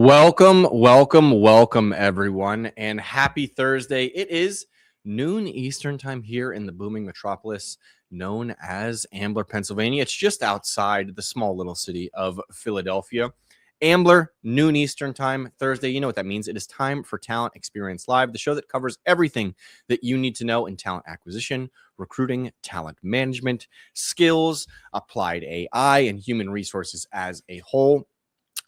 Welcome, everyone, and happy Thursday. It is noon Eastern time here in the booming metropolis known as Ambler, Pennsylvania. It's just outside the small little city of Philadelphia. Ambler, noon Eastern time, Thursday. You know what that means. It is time for Talent Experience Live, the show that covers everything that you need to know in talent acquisition, recruiting, talent management, skills, applied AI, and human resources as a whole.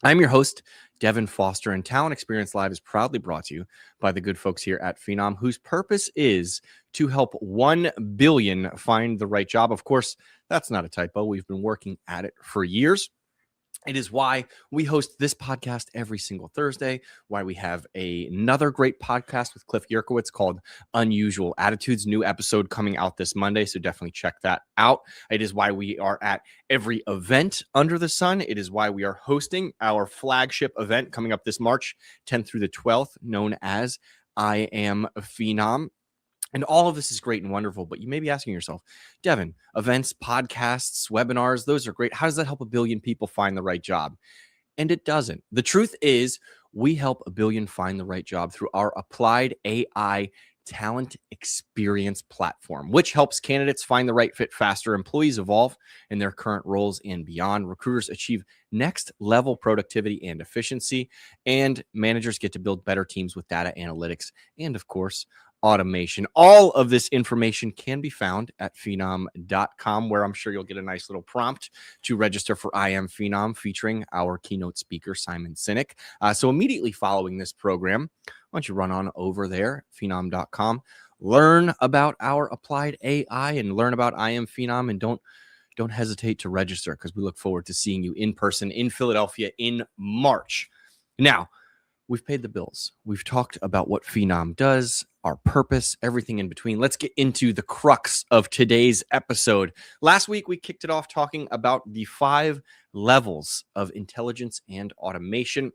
I'm your host, Devin Foster, and Talent Experience Live is proudly brought to you by the good folks here at Phenom, whose purpose is to help 1 billion find the right job. Of course, that's not a typo. We've been working at it for years. It is why we host this podcast every single Thursday, why we have another great podcast with Cliff Yerkowitz called Unusual Attitudes, new episode coming out this Monday, so definitely check that out. It is why we are at every event under the sun. It is why we are hosting our flagship event coming up this March 10th through the 12th, known as I Am Phenom. And all of this is great and wonderful, but you may be asking yourself, Devin, events, podcasts, webinars, those are great. How does that help 1 billion people find the right job? And it doesn't. The truth is, we help 1 billion find the right job through our applied AI talent experience platform, which helps candidates find the right fit faster, employees evolve in their current roles and beyond, recruiters achieve next level productivity and efficiency, and managers get to build better teams with data analytics and, of course, automation. All of this information can be found at phenom.com, where I'm sure you'll get a nice little prompt to register for I Am Phenom, featuring our keynote speaker, Simon Sinek. So immediately following this program, why don't you run on over there, phenom.com, learn about our applied AI and learn about I Am Phenom, and don't hesitate to register, because we look forward to seeing you in person in Philadelphia in March. Now, we've paid the bills. We've talked about what Phenom does, our purpose, everything in between. Let's get into the crux of today's episode. Last week, we kicked it off talking about the 5 levels of intelligence and automation.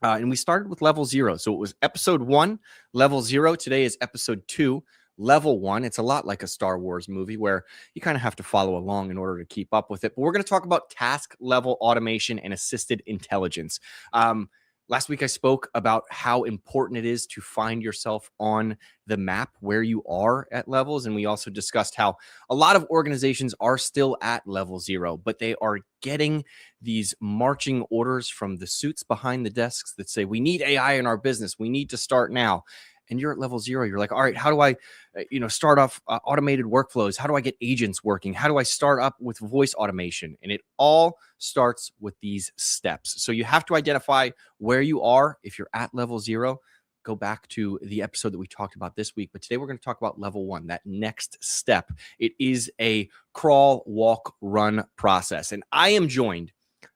And we started with level 0. So it was episode 1, level 0. Today is episode 2, level 1. It's a lot like a Star Wars movie where you kind of have to follow along in order to keep up with it. But we're going to talk about task level automation and assisted intelligence. Last week, I spoke about how important it is to find yourself on the map where you are at levels. And we also discussed how a lot of organizations are still at level 0, but they are getting these marching orders from the suits behind the desks that say, we need AI in our business. We need to start now. And you're at level 0. You're like, all right, how do I, start off automated workflows? How do I get agents working? How do I start up with voice automation? And it all starts with these steps. So you have to identify where you are. If you're at level 0, go back to the episode that we talked about this week. But today we're going to talk about level 1, that next step. It is a crawl, walk, run process. And I am joined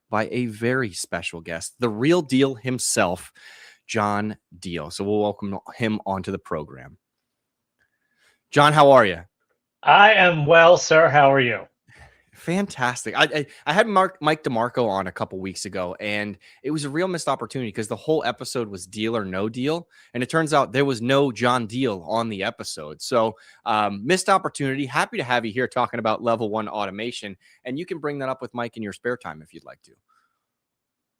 by a very special guest, the real deal himself, John Deal. So we'll welcome him onto the program. John, how are you? I am well, sir. How are you? Fantastic. I had Mike DeMarco on a couple weeks ago, and it was a real missed opportunity because the whole episode was deal or no deal. And it turns out there was no John Deal on the episode. So missed opportunity. Happy to have you here talking about level 1 automation. And you can bring that up with Mike in your spare time if you'd like to.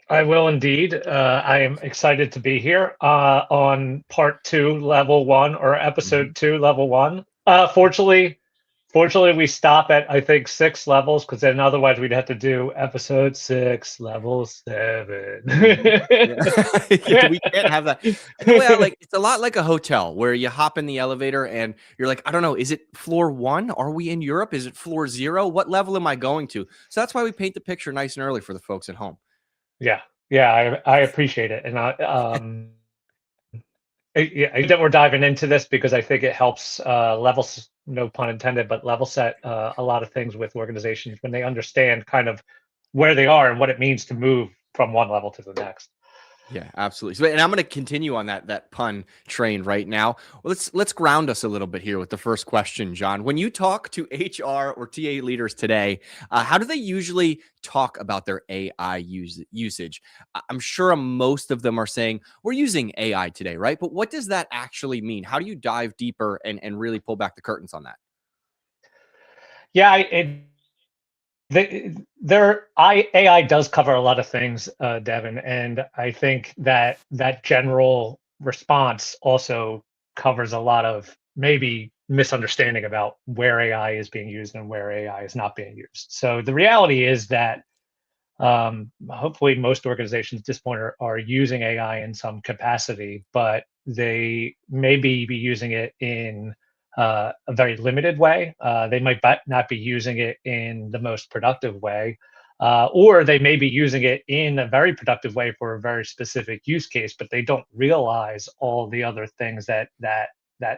I will indeed. I am excited to be here on part 2, level 1, or episode 2, level 1. Fortunately, we stop at, I think, 6 levels, because then otherwise we'd have to do episode 6, level 7. Yeah, we can't have that. The way it's a lot like a hotel where you hop in the elevator and you're like, I don't know, is it floor 1? Are we in Europe? Is it floor 0? What level am I going to? So that's why we paint the picture nice and early for the folks at home. Yeah, I appreciate it. And that we're diving into this because I think it helps level, no pun intended, but level set a lot of things with organizations when they understand kind of where they are and what it means to move from one level to the next. Yeah, absolutely. So, and I'm going to continue on that pun train right now. Well, let's ground us a little bit here with the first question, John. When you talk to HR or TA leaders today, how do they usually talk about their AI usage? I'm sure most of them are saying we're using AI today, right? But what does that actually mean? How do you dive deeper and really pull back the curtains on that? Yeah, it AI does cover a lot of things, Devin, and I think that that general response also covers a lot of maybe misunderstanding about where AI is being used and where AI is not being used. So the reality is that hopefully most organizations at this point are using AI in some capacity, but they maybe be using it in a very limited way. They might not be using it in the most productive way, or they may be using it in a very productive way for a very specific use case, but they don't realize all the other things that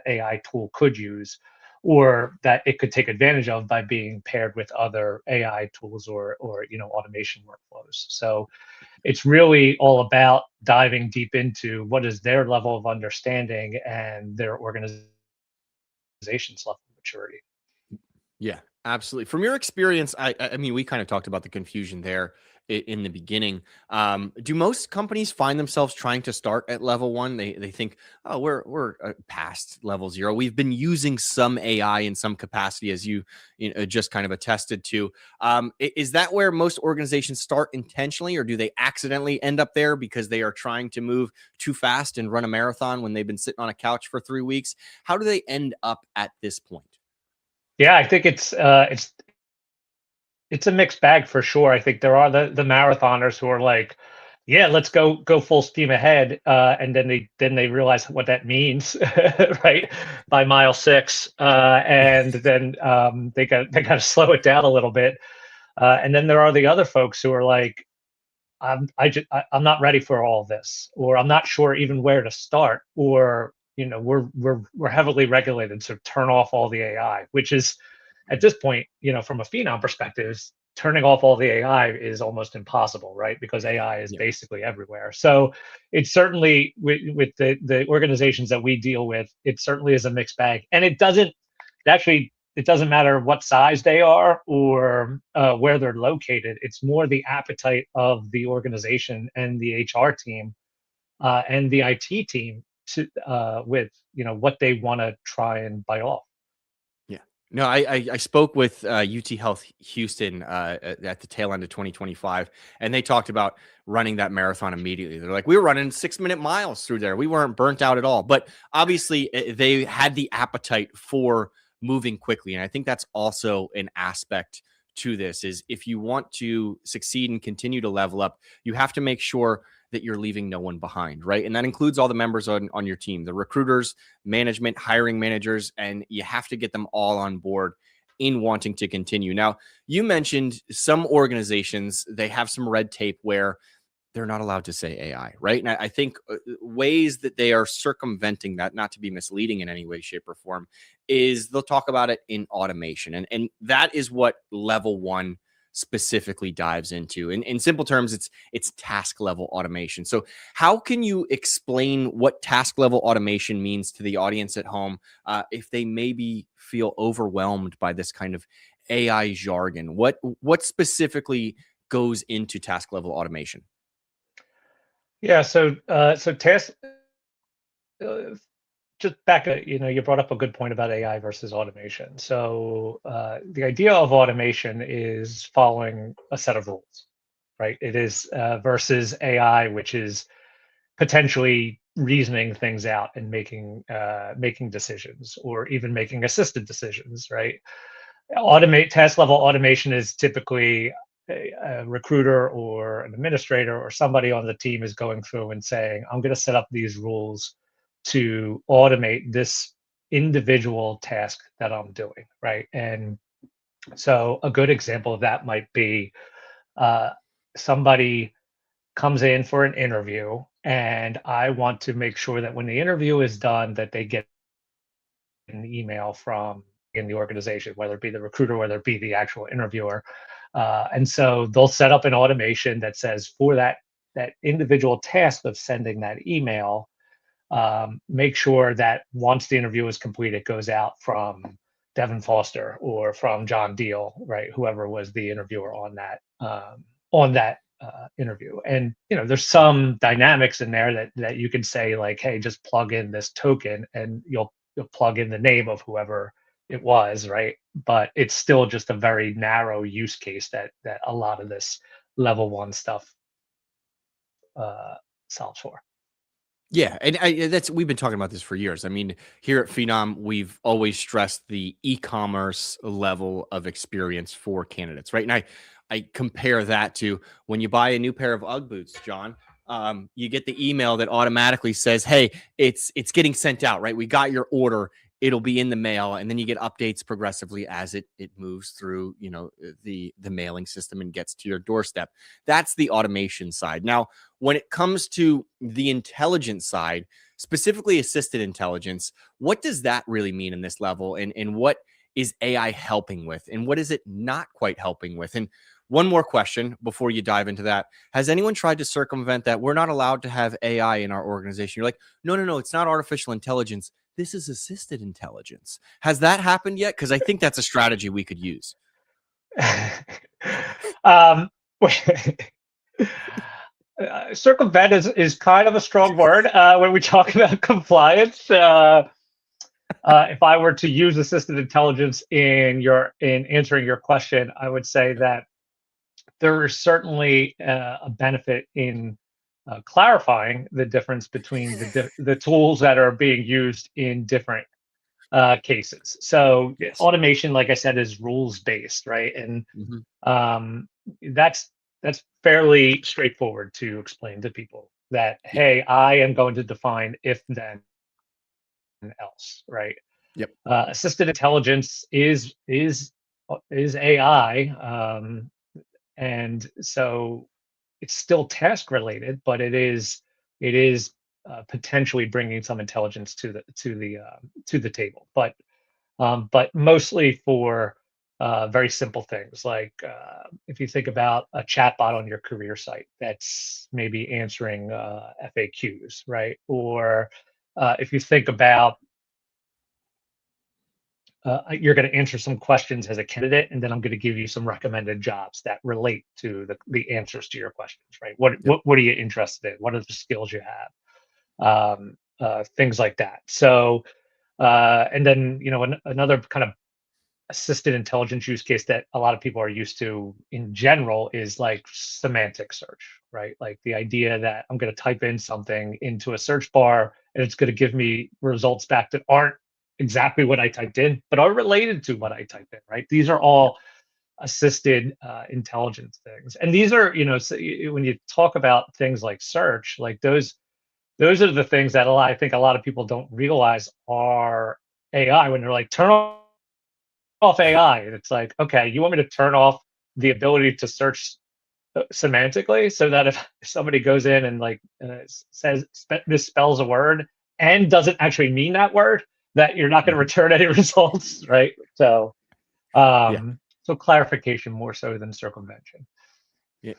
AI tool could use, or that it could take advantage of by being paired with other AI tools or automation workflows. So it's really all about diving deep into what is their level of understanding and their organization's level of maturity. Yeah, absolutely. From your experience, I mean, we kind of talked about the confusion there in the beginning. Do most companies find themselves trying to start at level one? They think, oh, we're past level zero. We've been using some AI in some capacity, as you know, just kind of attested to. Is that where most organizations start intentionally, or do they accidentally end up there because they are trying to move too fast and run a marathon when they've been sitting on a couch for 3 weeks? How do they end up at this point? Yeah, I think it's a mixed bag for sure. I think there are the marathoners who are like, yeah, let's go full steam ahead, and then they realize what that means, right? By mile six, and then they got to slow it down a little bit, and then there are the other folks who are like, I'm not ready for all this, or I'm not sure even where to start, or we're heavily regulated, so turn off all the AI, which is at this point, from a phenom perspective, turning off all the AI is almost impossible, right? Because AI is Yeah. basically everywhere. So it's certainly with the organizations that we deal with, it certainly is a mixed bag, and it doesn't matter what size they are or where they're located. It's more the appetite of the organization and the HR team and the IT team to with what they want to try and bite off. Yeah. No, I spoke with UT Health Houston at the tail end of 2025, and they talked about running that marathon immediately. They're like, we were running 6 minute miles through there. We weren't burnt out at all. But obviously, they had the appetite for moving quickly, and I think that's also an aspect to this. Is if you want to succeed and continue to level up, you have to make sure that you're leaving no one behind, right? And that includes all the members on your team, the recruiters, management, hiring managers, and you have to get them all on board in wanting to continue. Now, you mentioned some organizations, they have some red tape where they're not allowed to say AI, right? And I think ways that they are circumventing that, not to be misleading in any way, shape, or form, is they'll talk about it in automation. And that is what level one specifically dives into. In simple terms, it's task level automation. So how can you explain what task level automation means to the audience at home if they maybe feel overwhelmed by this kind of AI jargon? What specifically goes into task level automation? Yeah. So task. Uh, just back, you brought up a good point about AI versus automation. So the idea of automation is following a set of rules, right? It is versus AI, which is potentially reasoning things out and making decisions, or even making assisted decisions, right? Automate task level automation is typically a recruiter or an administrator or somebody on the team is going through and saying, I'm going to set up these rules to automate this individual task that I'm doing, right? And so a good example of that might be uh, somebody comes in for an interview, and I want to make sure that when the interview is done, that they get an email from in the organization, whether it be the recruiter, whether it be the actual interviewer. And so they'll set up an automation that says for that individual task of sending that email, make sure that once the interview is complete, it goes out from Devin Foster or from John Deal, right? Whoever was the interviewer on that interview. And there's some dynamics in there that you can say like, hey, just plug in this token, and you'll plug in the name of whoever it was, right? But it's still just a very narrow use case that a lot of this level one stuff uh, solves for. Yeah, and that's we've been talking about this for years. I mean, here at Phenom, we've always stressed the e-commerce level of experience for candidates, right? And I compare that to when you buy a new pair of UGG boots, John. You get the email that automatically says, "Hey, it's getting sent out, right? We got your order. It'll be in the mail," and then you get updates progressively as it moves through, the mailing system and gets to your doorstep. That's the automation side. Now, when it comes to the intelligence side, specifically assisted intelligence, what does that really mean in this level? And what is AI helping with? And what is it not quite helping with? And one more question before you dive into that. Has anyone tried to circumvent that? We're not allowed to have AI in our organization. You're like, no, no, no, it's not artificial intelligence. This is assisted intelligence. Has that happened yet? Because I think that's a strategy we could use. um, Circumvent is kind of a strong word when we talk about compliance. If I were to use assisted intelligence in answering your question, I would say that there is certainly a benefit in clarifying the difference between the tools that are being used in different cases. So Yes. automation, like I said, is rules based, right? And Mhm. um, that's fairly straightforward to explain to people that, Yeah. hey, I am going to define if then else, right? Yep. Assisted intelligence is AI, and so it's still task related, but it is potentially bringing some intelligence to the table. But mostly for very simple things like if you think about a chatbot on your career site that's maybe answering FAQs, right? Or if you think about you're going to answer some questions as a candidate, and then I'm going to give you some recommended jobs that relate to the answers to your questions, right? What, Yep. what what are you interested in? What are the skills you have? Things like that. So, and then another kind of assisted intelligence use case that a lot of people are used to in general is like semantic search, right? Like the idea that I'm going to type in something into a search bar and it's going to give me results back that aren't exactly what I typed in, but are related to what I typed in, right? These are Yep. all assisted intelligence things. And these are, so when you talk about things like search, like those are the things that I think a lot of people don't realize are AI when they're like, turn off AI. And it's like, okay, you want me to turn off the ability to search semantically so that if somebody goes in and like says misspells a word and doesn't actually mean that word, that you're not going to Mhm. return any results, right? So, Yeah. so clarification more so than circumvention. Yeah,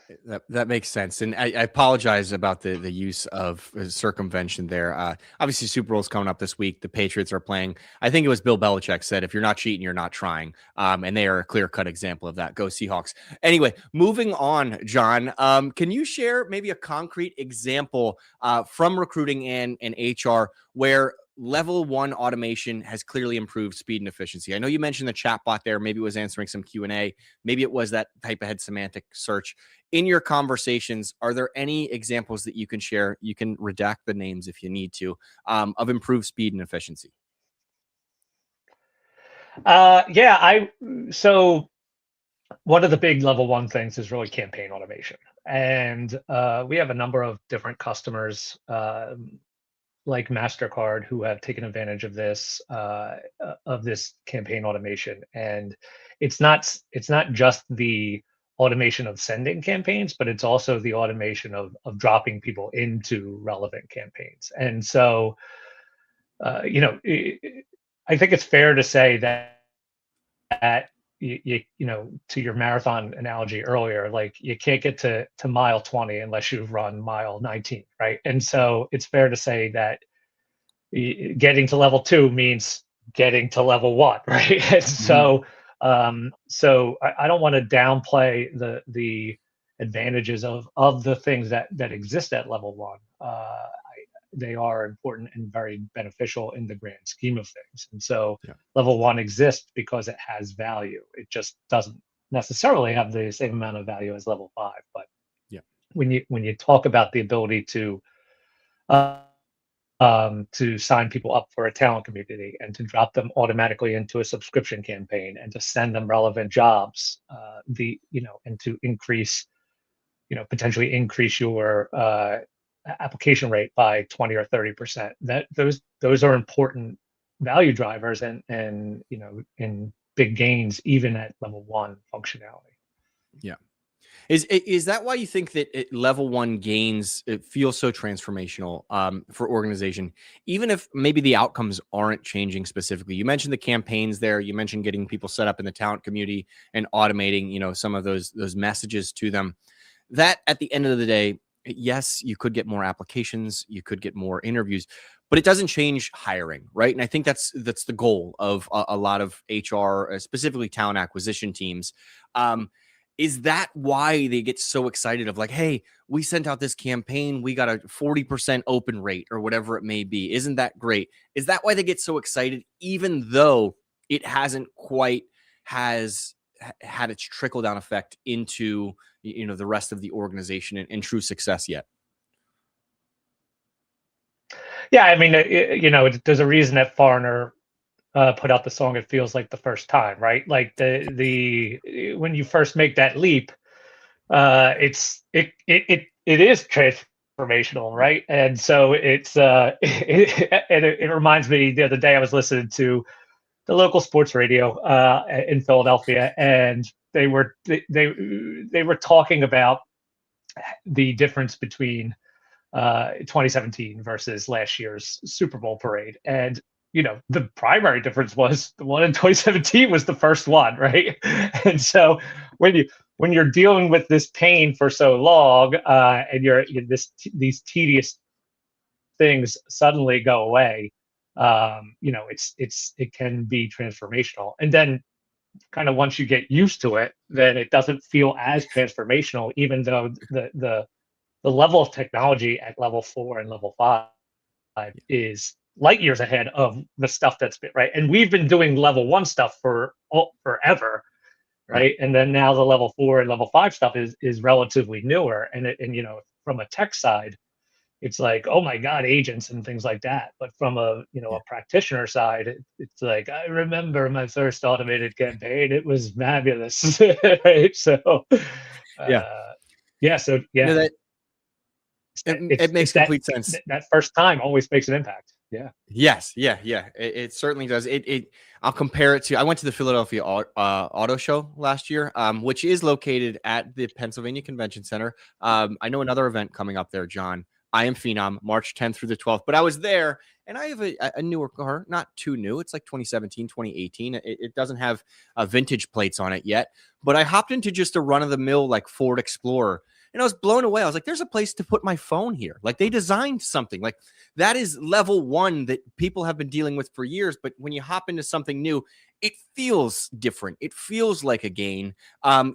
that makes sense, and I apologize about the use of circumvention there. Obviously, Super Bowl's coming up this week. The Patriots are playing. I think it was Bill Belichick said, "If you're not cheating, you're not trying," and they are a clear cut example of that. Go Seahawks! Anyway, moving on, John. Can you share maybe a concrete example from recruiting and HR where level one automation has clearly improved speed and efficiency? I know you mentioned the chatbot there. Maybe it was answering some Q&A. Maybe it was that type of head semantic search. In your conversations, are there any examples that you can share? You can redact the names if you need to, of improved speed and efficiency. Yeah, so one of the big level one things is really campaign automation, and we have a number of different customers like Mastercard who have taken advantage of this campaign automation, and it's not just the automation of sending campaigns, but it's also the automation of dropping people into relevant campaigns. And so, I think it's fair to say that to your marathon analogy earlier, like you can't get to mile 20 unless you've run mile 19, right? And so it's fair to say that getting to level two means getting to level one, right? And Mhm. so I don't want to downplay the advantages of the things that exist at level one. they are important and very beneficial in the grand scheme of things. And so Yeah. level one exists because it has value. It just doesn't necessarily have the same amount of value as level five. But Yeah. when you talk about the ability uh, to sign people up for a talent community and to drop them automatically into a subscription campaign and to send them relevant jobs, and to increase, potentially increase your application rate by 20 or 30%. That those are important value drivers and in big gains even at level one functionality. Yeah. Is that why you think that level one gains it feels so transformational for organization, even if maybe the outcomes aren't changing specifically? You mentioned the campaigns there. You mentioned getting people set up in the talent community and automating, some of those messages to them. That at the end of the day, yes, you could get more applications, you could get more interviews, but it doesn't change hiring, right? And I think that's the goal of a lot of HR, specifically talent acquisition teams. Um, is that why they get so excited of like, hey, we sent out this campaign, we got a 40% open rate or whatever it may be? Isn't that great? Is that why they get so excited, even though it hasn't quite has had its trickle down effect into the rest of the organization and true success yet? Yeah, I mean, there's a reason that Foreigner put out the song "It Feels Like the First Time," right? Like the when you first make that leap, it is transformational, right? And so it reminds me, the other day I was listening to the local sports radio in Philadelphia, and they were talking about the difference between 2017 versus last year's Super Bowl parade. And the primary difference was the one in 2017 was the first one, right? And so when you're dealing with this pain for so long, and these tedious things suddenly go away, it can be transformational. And then kind of once you get used to it, then it doesn't feel as transformational, even though the level of technology at level four and level five is light years ahead of the stuff that's been right. And we've been doing level one stuff for forever, Yeah. right? And then now the level four and level five stuff is relatively newer. And from a tech side, it's like, oh my God, agents and things like that. But from Yeah. a practitioner side, it's like, I remember my first automated campaign. It was fabulous. Right. So Yeah. uh yeah, so yeah, That it makes it's that complete sense. that first time always makes an impact. Yeah. Yes, yeah, yeah. It certainly does. I'll compare it to. I went to the Philadelphia Auto Show last year, which is located at the Pennsylvania Convention Center. I know another event coming up there, John. I am Phenom, March 10th through the 12th. But I was there, and I have a newer car, not too new. It's like 2017, 2018. It doesn't have vintage plates on it yet. But I hopped into just a run of the mill like Ford Explorer, and I was blown away. I was like, "There's a place to put my phone here." Like they designed something like that is level one that people have been dealing with for years. But when you hop into something new, it feels different. It feels like a gain,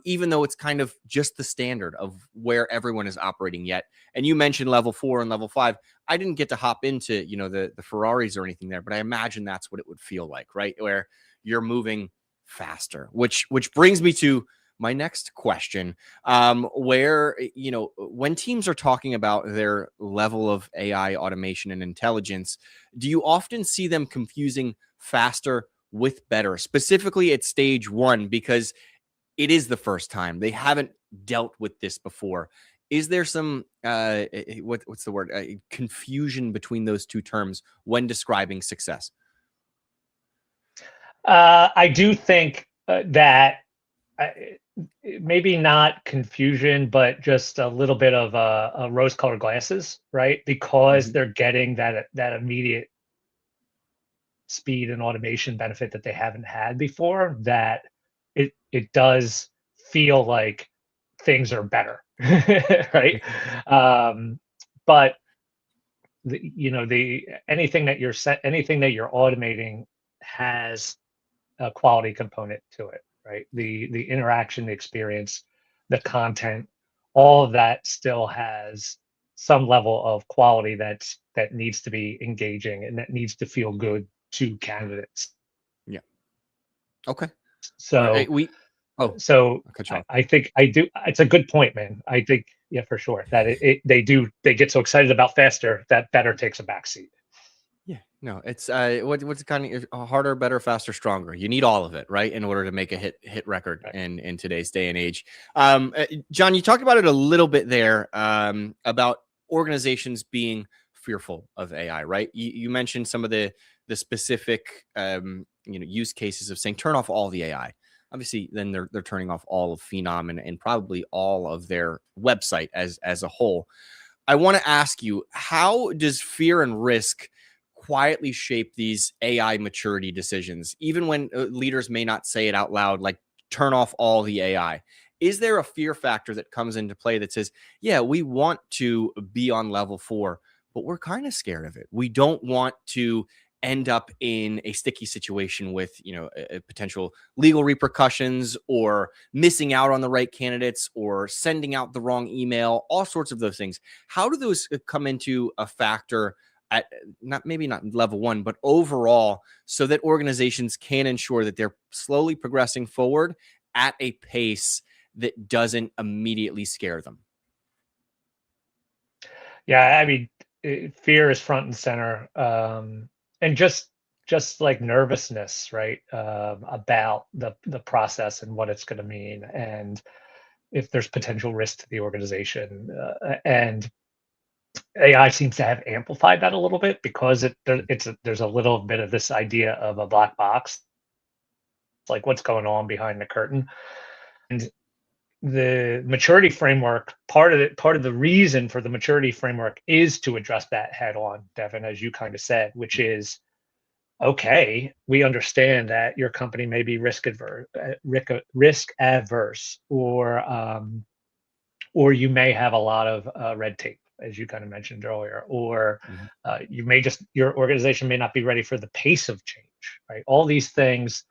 even though it's kind of just the standard of where everyone is operating yet. And you mentioned level four and level five. I didn't get to hop into, the Ferraris or anything there, but I imagine that's what it would feel like, right? Where you're moving faster, which brings me to my next question, where when teams are talking about their level of AI automation and intelligence, do you often see them confusing faster with better, specifically at stage one, because it is the first time they haven't dealt with this before? Is there some what's the word, confusion between those two terms when describing success? I do think that I, maybe not confusion, but just a little bit of rose-colored glasses, right? Because Mhm. they're getting that immediate speed and automation benefit that they haven't had before. That it does feel like things are better, right? Um, but the anything that you're automating has a quality component to it, right? The interaction, the experience, the content, all of that still has some level of quality that's that needs to be engaging and that needs to feel good to candidates. Yeah. Okay. All right. So We. Oh, so I'll cut you off. I think I do. It's a good point, man. I think, yeah, for sure, that they get so excited about faster that better takes a backseat. Yeah, no, it's what's kind of harder, better, faster, stronger. You need all of it, right, in order to make a hit record Right. in today's day and age. John, you talked about it a little bit there, about organizations being fearful of AI, right? You mentioned some of the specific use cases of saying turn off all the AI. Obviously, then they're turning off all of Phenom and probably all of their website as a whole. I want to ask you, how does fear and risk quietly shape these AI maturity decisions, even when leaders may not say it out loud, like turn off all the AI? Is there a fear factor that comes into play that says, yeah, we want to be on level 4, but we're kind of scared of it. We don't want to end up in a sticky situation with, potential legal repercussions or missing out on the right candidates or sending out the wrong email, all sorts of those things. How do those come into a factor at not level 1, but overall, so that organizations can ensure that they're slowly progressing forward at a pace that doesn't immediately scare them? Yeah, I mean, fear is front and center, and just like nervousness, right, about the process and what it's going to mean, and if there's potential risk to the organization. And AI seems to have amplified that a little bit because there's a little bit of this idea of a black box, like what's going on behind the curtain. And the maturity framework, part of the reason for the maturity framework is to address that head on, Devin, as you kind of said, which is, okay, we understand that your company may be risk averse, or you may have a lot of red tape, as you kind of mentioned earlier, or Mhm. your organization may not be ready for the pace of change, right? All these things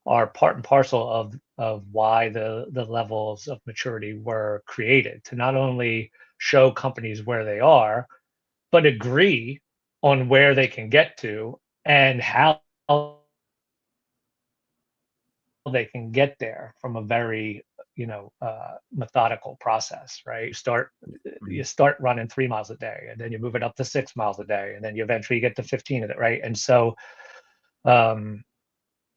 are part and parcel of why the levels of maturity were created, to not only show companies where they are, but agree on where they can get to and how they can get there from a very methodical process, right? You Mhm. start running 3 miles a day, and then you move it up to 6 miles a day, and then you eventually get to 15 of it, right? And so um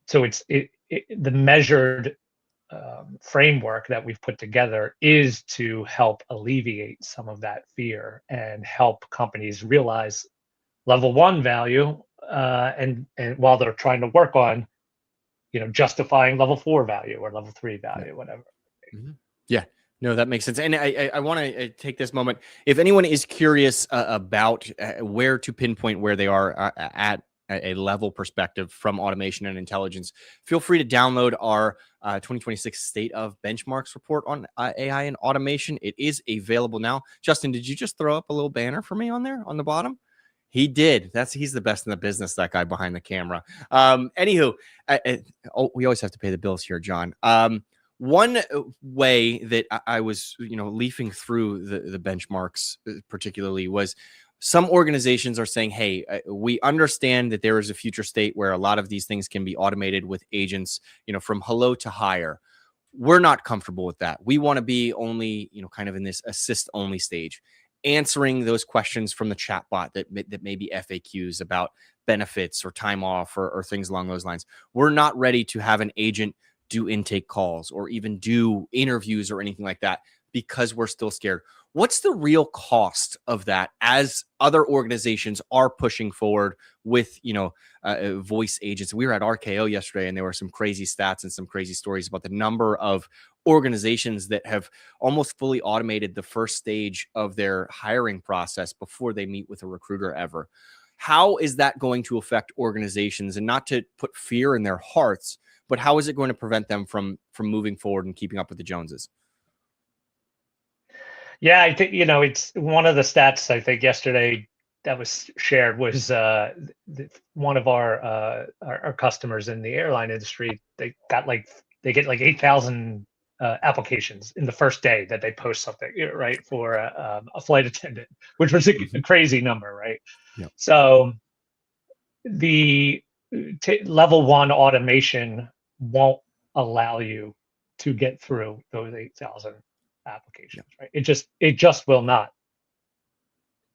so the measured framework that we've put together is to help alleviate some of that fear and help companies realize level 1 value, and while they're trying to work on justifying level 4 value or level 3 Yeah. value, whatever. Mhm. Yeah. No, that makes sense. And I want to take this moment. If anyone is curious about where to pinpoint where they are at a level perspective from automation and intelligence, feel free to download our 2026 State of Benchmarks report on AI and automation. It is available now. Justin, did you just throw up a little banner for me on there on the bottom? He did. He's the best in the business. That guy behind the camera. Anywho, we always have to pay the bills here, John. One way that I was, leafing through the benchmarks, particularly, was some organizations are saying, hey, we understand that there is a future state where a lot of these things can be automated with agents, from hello to hire. We're not comfortable with that. We want to be only, kind of in this assist only stage, answering those questions from the chatbot that may be FAQs about benefits or time off or things along those lines. We're not ready to have an agent do intake calls or even do interviews or anything like that because we're still scared. What's the real cost of that as other organizations are pushing forward with, voice agents? We were at RKO yesterday and there were some crazy stats and some crazy stories about the number of organizations that have almost fully automated the first stage of their hiring process before they meet with a recruiter ever. How is that going to affect organizations, and not to put fear in their hearts, but how is it going to prevent them from moving forward and keeping up with the Joneses? Yeah, I think it's one of the stats I think yesterday that was shared was one of our customers in the airline industry. They get like 8,000 applications in the first day that they post something, right, for a flight attendant, which was a Mhm. crazy number, right? Yep. So the level one automation won't allow you to get through those 8,000 Yep. applications, right? It just will not.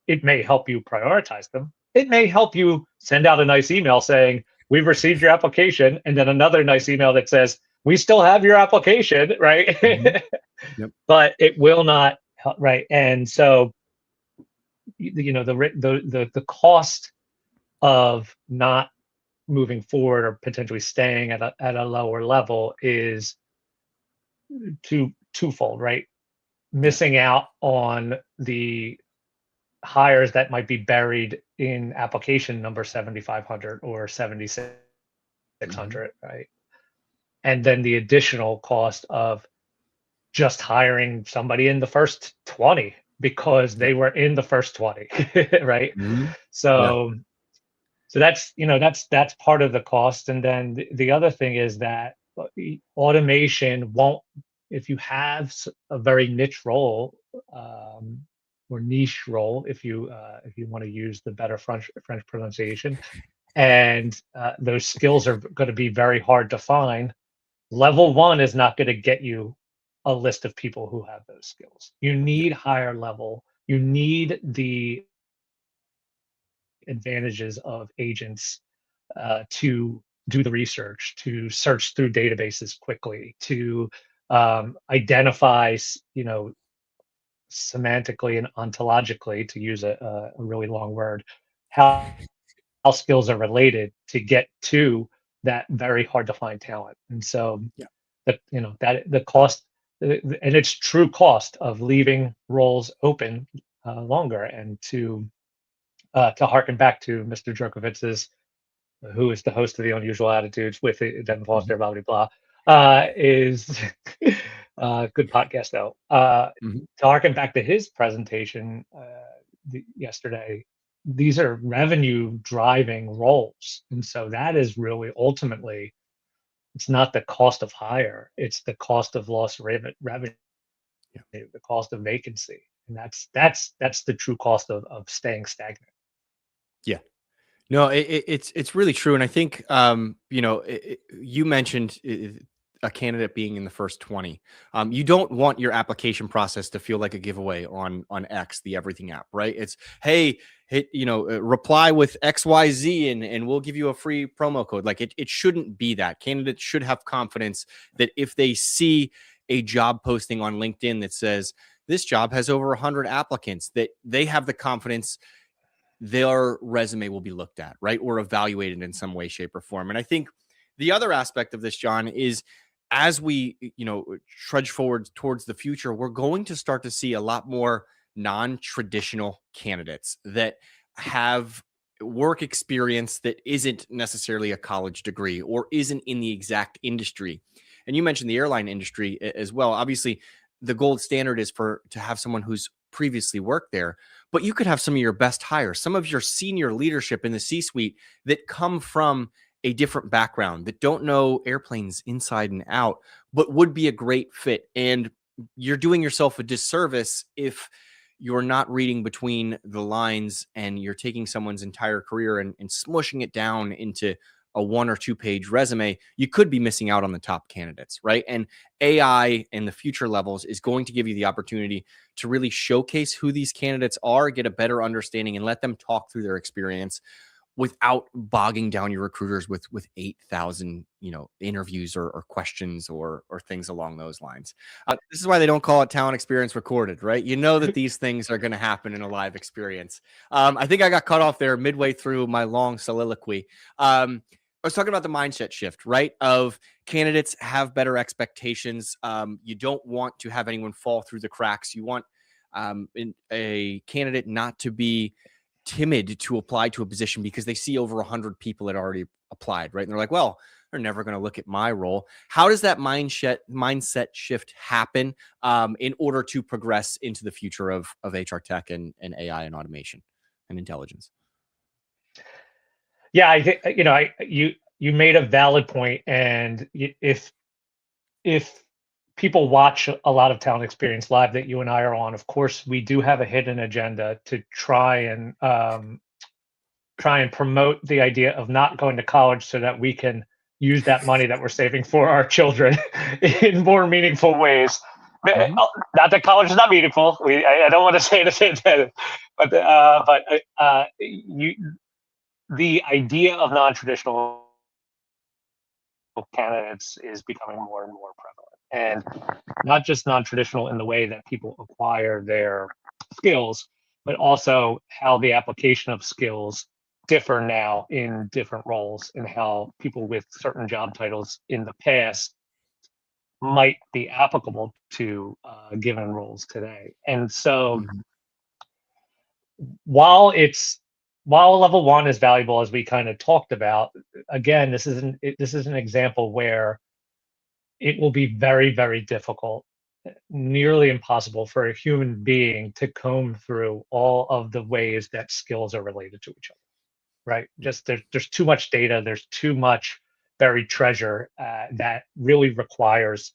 It may help you prioritize them. It may help you send out a nice email saying, "We've received your application," and then another nice email that says, "We still have your application," right? Mhm. Yep. But it will not help, right? And so, the cost of not moving forward or potentially staying at a lower level is twofold, right? Yeah. Missing out on the hires that might be buried in application number 7,500 or Mhm. 7,600, right? And then the additional cost of just hiring somebody in the first 20 because Yep. they were in the first 20, right? Mhm. Yeah. So that's part of the cost. And then the other thing is that automation won't, if you have a very niche role, um, or niche role, if you want to use the better French pronunciation, and those skills are going to be very hard to find. Level one is not going to get you a list of people who have those skills. You Yeah. need higher level. You need the advantages of agents to do the research, to search through databases quickly, to identify, semantically and ontologically, to use a really long word, how skills are related to get to that very hard to find talent. And so, Yeah. that the cost, and it's true cost of leaving roles open longer, and to harken back to Mr. Djokovic's, who is the host of the Unusual Attitudes with Devin Mhm. Foster, blah blah blah, is good podcast though. Mhm. To harken back to his presentation yesterday, these are revenue driving roles, and so that is really ultimately, it's not the cost of hire, it's the cost of lost revenue, Yeah. the cost of vacancy, and that's the true cost of staying stagnant. Yeah. No, it's really true, and I think you mentioned a candidate being in the first 20. You don't want your application process to feel like a giveaway on X, the everything app, right? It's hey, hit reply with XYZ and we'll give you a free promo code. Like it shouldn't be that. Candidates should have confidence that if they see a job posting on LinkedIn that says this job has over 100 applicants, that they have the confidence their resume will be looked at, right? Or evaluated in some way, shape, or form. And I think the other aspect of this, John, is as we, trudge forward towards the future, we're going to start to see a lot more non-traditional candidates that have work experience that isn't necessarily a college degree or isn't in the exact industry. And you mentioned the airline industry as well. Obviously, the gold standard is to have someone who's previously worked there, but you could have some of your best hires, some of your senior leadership in the C suite that come from a different background, that don't know airplanes inside and out, but would be a great fit. And you're doing yourself a disservice if you're not reading between the lines and you're taking someone's entire career and smushing it down into a 1 or 2 page resume. You could be missing out on the top candidates, right? And AI in the future levels is going to give you the opportunity to really showcase who these candidates are, get a better understanding, and let them talk through their experience without bogging down your recruiters with 8,000 interviews or questions or things along those lines. This is why they don't call it talent experience recorded, right? You know that these things are going to happen in a live experience. I think I got cut off there midway through my long soliloquy. I was talking about the mindset shift, right? Of candidates have better expectations. You don't want to have anyone fall through the cracks. You want a candidate not to be timid to apply to a position because they see over 100 people that already applied, right? And they're like, well, they're never going to look at my role. How does that mindset shift happen in order to progress into the future of HR tech and AI and automation and intelligence? Yeah, I think, you made a valid point, and if people watch a lot of Talent Experience Live that you and I are on, of course, we do have a hidden agenda to try and promote the idea of not going to college so that we can use that money that we're saving for our children in more meaningful ways. Mm-hmm. Not that college is not meaningful. I don't want to say that, the idea of non-traditional candidates is becoming more and more prevalent, and not just non-traditional in the way that people acquire their skills, but also how the application of skills differ now in different roles, and how people with certain job titles in the past might be applicable to given roles today. And so Mm-hmm. while it's while level one is valuable, as we kind of talked about, again, this is an example where it will be very, very difficult, nearly impossible for a human being to comb through all of the ways that skills are related to each other. Right? Yep. Just there's too much data. There's too much buried treasure that really requires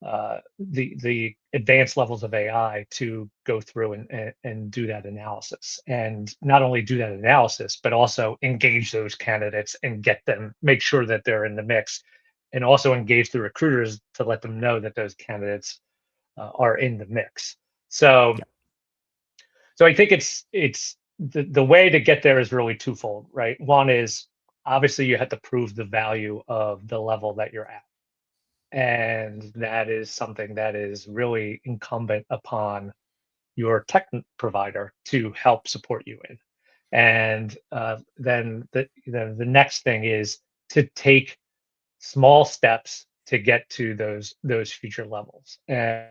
the advanced levels of AI to go through and do that analysis, and not only do that analysis, but also engage those candidates and get them, make sure that they're in the mix, and also engage the recruiters to let them know that those candidates are in the mix. So, Yep. so I think it's the way to get there is really twofold, right? One is obviously you have to prove the value of the level that you're at. And that is something that is really incumbent upon your tech provider to help support you in. And then the next thing is to take small steps to get to those future levels. And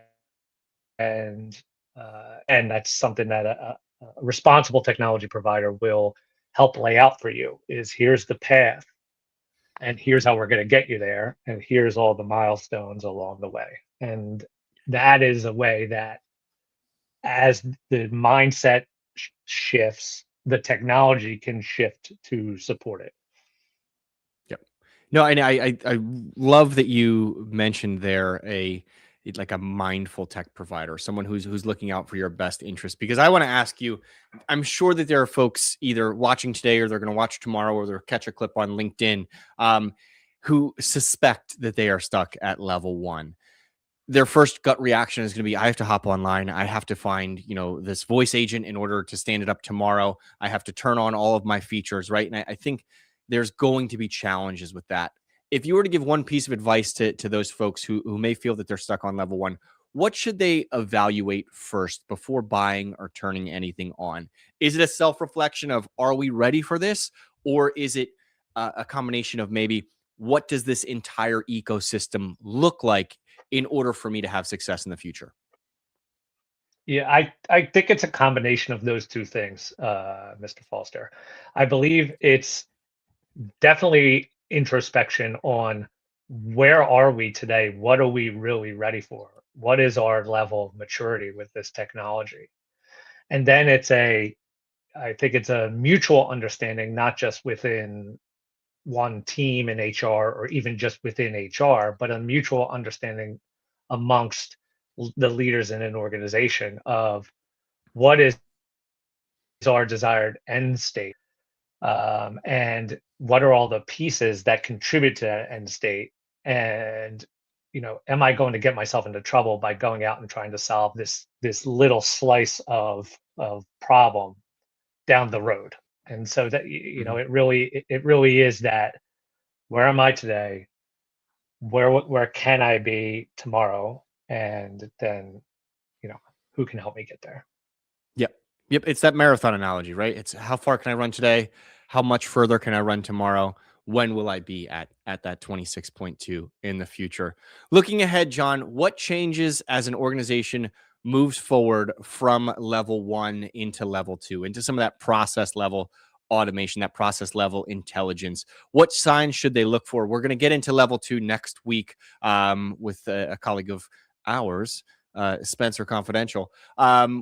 that's something that a responsible technology provider will help lay out for you. Is here's the path, and here's how we're going to get you there, and here's all the milestones along the way. And that is a way that, as the mindset shifts, the technology can shift to support it. Yep. No, and I love that you mentioned there like a mindful tech provider, someone who's looking out for your best interest. Because I want to ask you, I'm sure that there are folks either watching today or they're going to watch tomorrow or they'll catch a clip on LinkedIn, who suspect that they are stuck at level one. Their first gut reaction is going to be, I have to hop online. I have to find, this voice agent in order to stand it up tomorrow. I have to turn on all of my features, right? And I think there's going to be challenges with that. If you were to give one piece of advice to those folks who may feel that they're stuck on level one, what should they evaluate first before buying or turning anything on? Is it a self-reflection of, are we ready for this? Or is it a combination of maybe, what does this entire ecosystem look like in order for me to have success in the future? Yeah, I think it's a combination of those two things, Mr. Foster. I believe it's definitely introspection on where are we today? What are we really ready for? What is our level of maturity with this technology? And then I think it's a mutual understanding, not just within one team in HR or even just within HR, but a mutual understanding amongst the leaders in an organization of what is our desired end state, and what are all the pieces that contribute to that end state. And am I going to get myself into trouble by going out and trying to solve this little slice of problem down the road? And so that Mhm. it really is that, where am I today, where can I be tomorrow, and then who can help me get there. Yep. Yep. It's that marathon analogy, right? It's how far can I run today? How much further can I run tomorrow? When will I be at that 26.2 in the future? Looking ahead, John, what changes as an organization moves forward from level one into level two, into some of that process level automation, that process level intelligence? What signs should they look for? We're going to get into level two next week, with a colleague of ours, Spencer Confidential.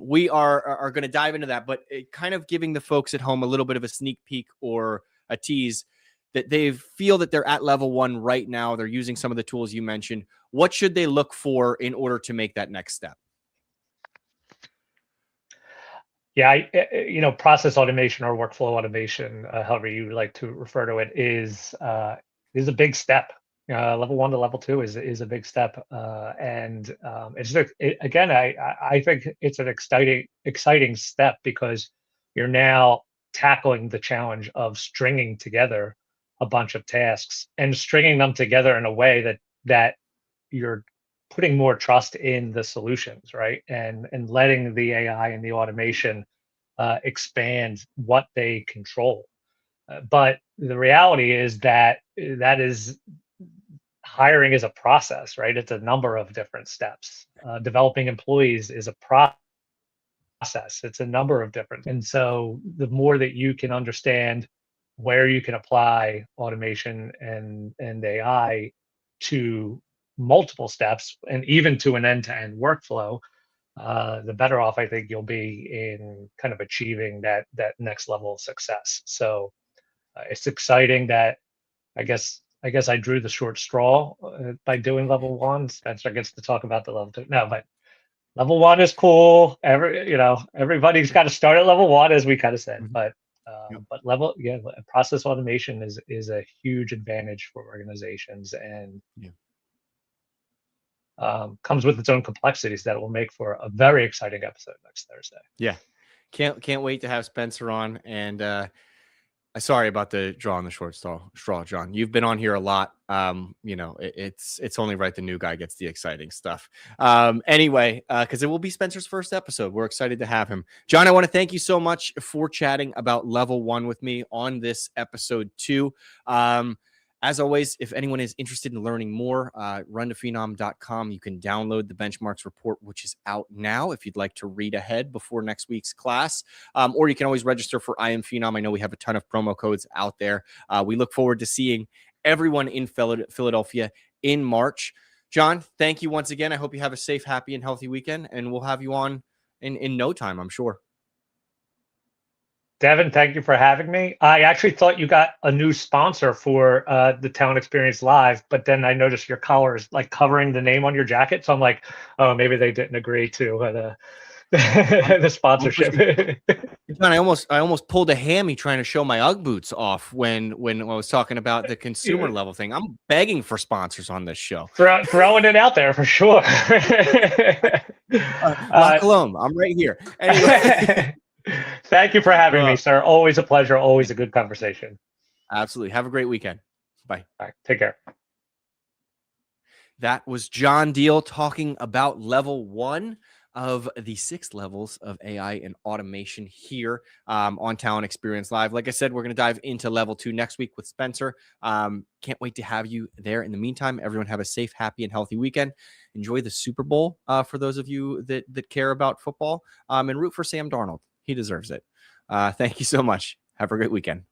We are going to dive into that, but kind of giving the folks at home a little bit of a sneak peek or a tease. that they feel that they're at level 1 right now. They're using some of the tools you mentioned. What should they look for in order to make that next step? Yeah, process automation or workflow automation, however you like to refer to it, is a big step. Level 1 to level 2 is a big step, and again, I think it's an exciting step because you're now tackling the challenge of stringing together a bunch of tasks and stringing them together in a way that you're putting more trust in the solutions, right? And letting the AI and the automation expand what they control. But the reality is that is hiring is a process, right? It's a number of different steps. Developing employees is a process. It's a number of different. And so the more that you can understand where you can apply automation and AI to multiple steps and even to an end-to-end workflow, the better off I think you'll be in kind of achieving that next level of success. So it's exciting that I guess I drew the short straw by doing level 1. Spencer gets to talk about the level 2. No, but level 1 is cool. Everybody's got to start at level 1, as we kind of said. Mhm. But Yep. process automation is a huge advantage for organizations, and Yeah. comes with its own complexities that will make for a very exciting episode next Thursday. Yeah. Can't wait to have Spencer on. And sorry about the draw on the short straw, John. You've been on here a lot. It's only right the new guy gets the exciting stuff. Anyway, because it will be Spencer's first episode. We're excited to have him. John, I want to thank you so much for chatting about level 1 with me on this episode 2. As always, if anyone is interested in learning more, runtophenom.com. You can download the benchmarks report, which is out now if you'd like to read ahead before next week's class. Or you can always register for I Am Phenom. I know we have a ton of promo codes out there. We look forward to seeing everyone in Philadelphia in March. John, thank you once again. I hope you have a safe, happy, and healthy weekend, and we'll have you on in no time, I'm sure. Devin, thank you for having me. I actually thought you got a new sponsor for the Talent Experience Live, but then I noticed your collar is like covering the name on your jacket. So I'm like, oh, maybe they didn't agree to the sponsorship. John, I almost pulled a hammy trying to show my UGG boots off when I was talking about the consumer level thing. I'm begging for sponsors on this show. Throwing it out there for sure. La Colombe, I'm right here. Anyway. Thank you for having me, sir. Always a pleasure. Always a good conversation. Absolutely. Have a great weekend. Bye. All right. Take care. That was John Deal talking about level 1 of the 6 levels of AI and automation here on Talent Experience Live. Like I said, we're going to dive into level 2 next week with Spencer. Can't wait to have you there. In the meantime, everyone have a safe, happy, and healthy weekend. Enjoy the Super Bowl for those of you that care about football, and root for Sam Darnold. He deserves it. Thank you so much. Have a great weekend.